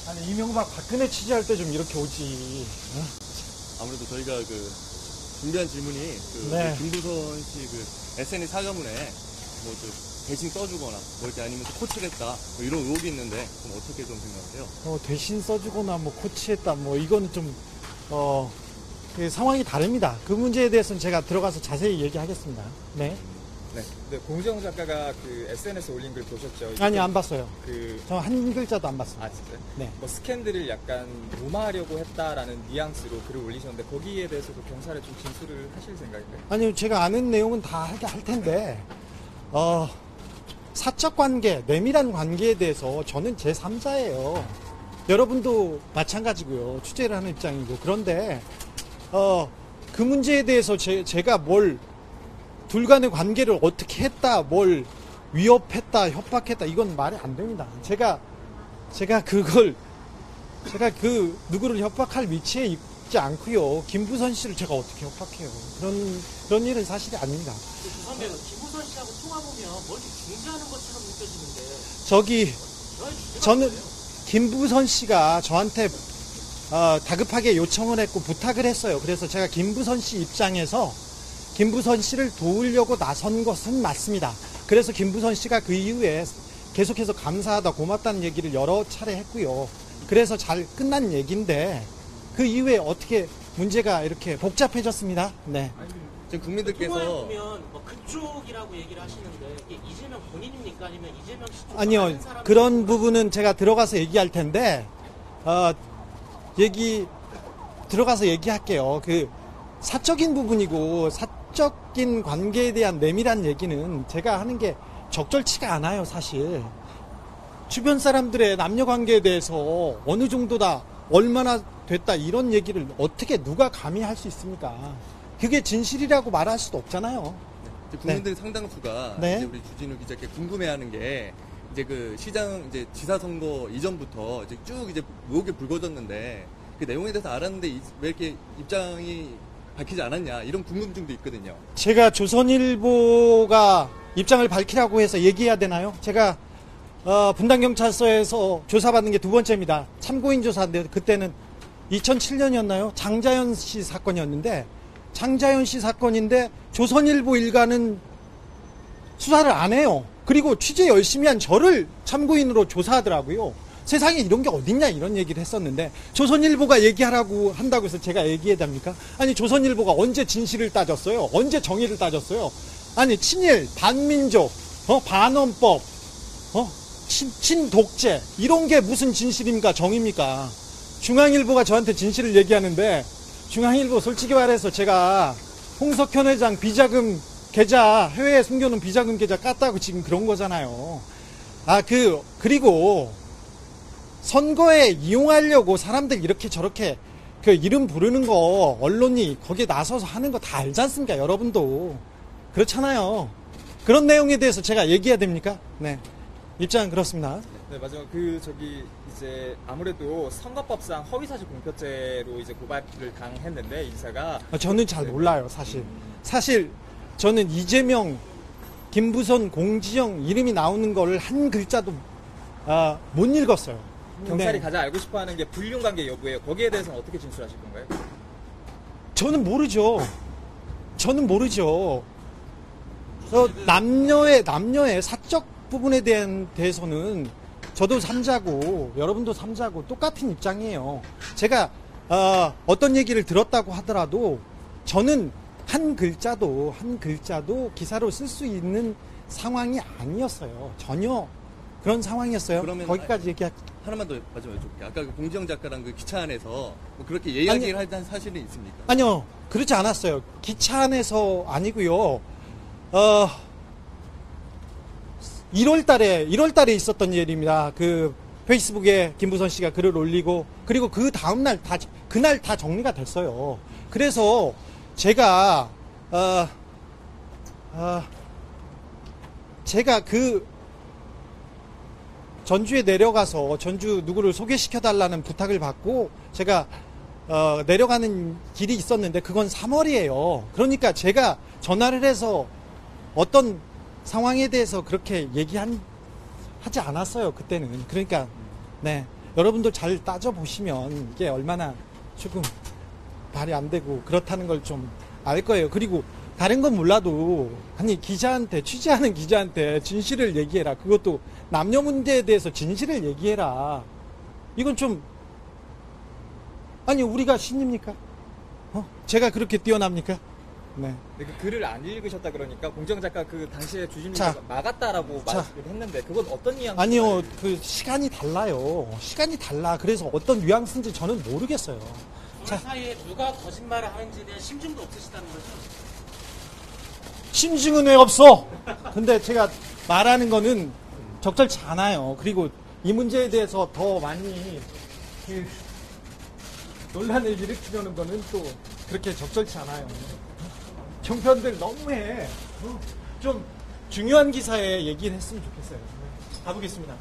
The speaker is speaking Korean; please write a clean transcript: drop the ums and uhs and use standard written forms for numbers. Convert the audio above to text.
아니 이명박 박근혜 취재할 때 좀 이렇게 오지. 어? 아무래도 저희가 준비한 질문이 네. 김부선 씨 SNS 사과문에 대신 써주거나 이렇게 아니면 코치를 했다 이런 의혹이 있는데 그럼 어떻게 좀 생각하세요? 대신 써주거나 코치했다 이거는 좀 그 상황이 다릅니다. 그 문제에 대해서는 제가 들어가서 자세히 얘기하겠습니다. 네. 네, 공지영 작가가 SNS 올린 글 보셨죠? 아니 안 봤어요. 저 한 글자도 안 봤어요. 아 진짜요? 네. 스캔들을 약간 무마하려고 했다라는 뉘앙스로 글을 올리셨는데 거기에 대해서도 경찰에 좀 진술을 하실 생각인가요? 아니요, 제가 아는 내용은 다 할 텐데 사적 관계, 내밀한 관계에 대해서 저는 제3자예요. 여러분도 마찬가지고요. 취재를 하는 입장이고. 그런데 그 문제에 대해서 제가 둘 간의 관계를 어떻게 했다, 위협했다, 협박했다, 이건 말이 안 됩니다. 제가 누구를 협박할 위치에 있지 않고요. 김부선 씨를 제가 어떻게 협박해요. 그런 일은 사실이 아닙니다. 죄송한데 김부선 씨하고 통화보면 뭘 중재하는 것처럼 느껴지는데. 저는 김부선 씨가 저한테 다급하게 요청을 했고 부탁을 했어요. 그래서 제가 김부선 씨 입장에서 김부선 씨를 도우려고 나선 것은 맞습니다. 그래서 김부선 씨가 그 이후에 계속해서 감사하다, 고맙다는 얘기를 여러 차례 했고요. 그래서 잘 끝난 얘기인데 그 이후에 어떻게 문제가 이렇게 복잡해졌습니다. 네. 지금 국민들께서 통화를 보면 그쪽이라고 얘기를 하시는데 이게 이재명 본인입니까? 아니면 이재명 씨 쪽 아니요, 다른 사람이 그런 부분은 제가 들어가서 얘기할 텐데 들어가서 얘기할게요. 사적인 부분이고 사적인 관계에 대한 내밀한 얘기는 제가 하는 게 적절치가 않아요. 사실 주변 사람들의 남녀 관계에 대해서 어느 정도다, 얼마나 됐다, 이런 얘기를 어떻게 누가 감히 할 수 있습니까? 그게 진실이라고 말할 수도 없잖아요. 국민들 상당수가 네. 이제 우리 주진우 기자께 궁금해하는 게 이제 지사 선거 이전부터 쭉 의혹이 불거졌는데 그 내용에 대해서 알았는데 왜 이렇게 입장이 밝히지 않았냐, 이런 궁금증도 있거든요. 제가 조선일보가 입장을 밝히라고 해서 얘기해야 되나요? 제가 분당경찰서에서 조사받는 게 두 번째입니다. 참고인 조사인데 그때는 2007년이었나요? 장자연 씨 사건이었는데, 장자연 씨 사건인데 조선일보 일가는 수사를 안 해요. 그리고 취재 열심히 한 저를 참고인으로 조사하더라고요. 세상에 이런 게 어딨냐, 이런 얘기를 했었는데 조선일보가 얘기하라고 한다고 해서 제가 얘기해야 됩니까? 아니, 조선일보가 언제 진실을 따졌어요? 언제 정의를 따졌어요? 아니, 친일, 반민족, 반헌법, 친독재, 이런 게 무슨 진실입니까? 정의입니까? 중앙일보가 저한테 진실을 얘기하는데, 중앙일보 솔직히 말해서 제가 홍석현 회장 비자금 계좌, 해외에 숨겨놓은 비자금 계좌 깠다고 지금 그런 거잖아요. 그리고 선거에 이용하려고 사람들 이렇게 저렇게 이름 부르는 거, 언론이 거기에 나서서 하는 거 다 알지 않습니까? 여러분도 그렇잖아요. 그런 내용에 대해서 제가 얘기해야 됩니까? 네, 입장은 그렇습니다. 네, 마지막 이제 아무래도 선거법상 허위사실 공표죄로 이제 고발을 당했는데 이사가 저는 잘 몰라요, 사실. 사실 저는 이재명, 김부선, 공지영 이름이 나오는 걸 한 글자도 못 읽었어요. 경찰이 네. 가장 알고 싶어하는 게 불륜관계 여부예요. 거기에 대해서는 어떻게 진술하실 건가요? 저는 모르죠. 남녀의 사적 부분에 대해서는 저도 삼자고 여러분도 삼자고 똑같은 입장이에요. 제가 어떤 얘기를 들었다고 하더라도 저는 한 글자도 기사로 쓸 수 있는 상황이 아니었어요. 전혀 그런 상황이었어요. 그러면 거기까지 얘기할. 하나만 더 마지막에 여쭤볼게요. 아까 공지영 작가랑 기차 안에서 그렇게 이야기를 한 사실은 있습니까? 아니요, 그렇지 않았어요. 기차 안에서 아니고요. 1월달에 있었던 일입니다. 페이스북에 김부선 씨가 글을 올리고, 그리고 그 다음날 그날 다 정리가 됐어요. 그래서 제가 전주에 내려가서 전주 누구를 소개시켜달라는 부탁을 받고 제가 내려가는 길이 있었는데 그건 3월이에요. 그러니까 제가 전화를 해서 어떤 상황에 대해서 그렇게 하지 않았어요. 그때는. 그러니까 네, 여러분들 잘 따져보시면 이게 얼마나 조금 말이 안 되고 그렇다는 걸 좀 알 거예요. 그리고 다른 건 몰라도 아니 기자한테 취재하는 기자한테 진실을 얘기해라. 그것도 남녀 문제에 대해서 진실을 얘기해라. 이건 좀 아니 우리가 신입니까? 제가 그렇게 뛰어납니까? 네. 근데 그 글을 안 읽으셨다 그러니까 공정작가 그 당시에 주진우가 자. 막았다라고 자. 말을 했는데 그건 어떤 뉘앙스? 아니요, 그 시간이 달라요. 시간이 달라. 그래서 어떤 뉘앙스인지 저는 모르겠어요. 둘 사이에 누가 거짓말을 하는지에 대한 심증도 없으시다는 거죠? 심증은 왜 없어? 근데 제가 말하는 거는 적절치 않아요. 그리고 이 문제에 대해서 더 많이 그 논란을 일으키려는 거는 또 그렇게 적절치 않아요. 종편들 너무해. 좀 중요한 기사에 얘기를 했으면 좋겠어요. 가보겠습니다.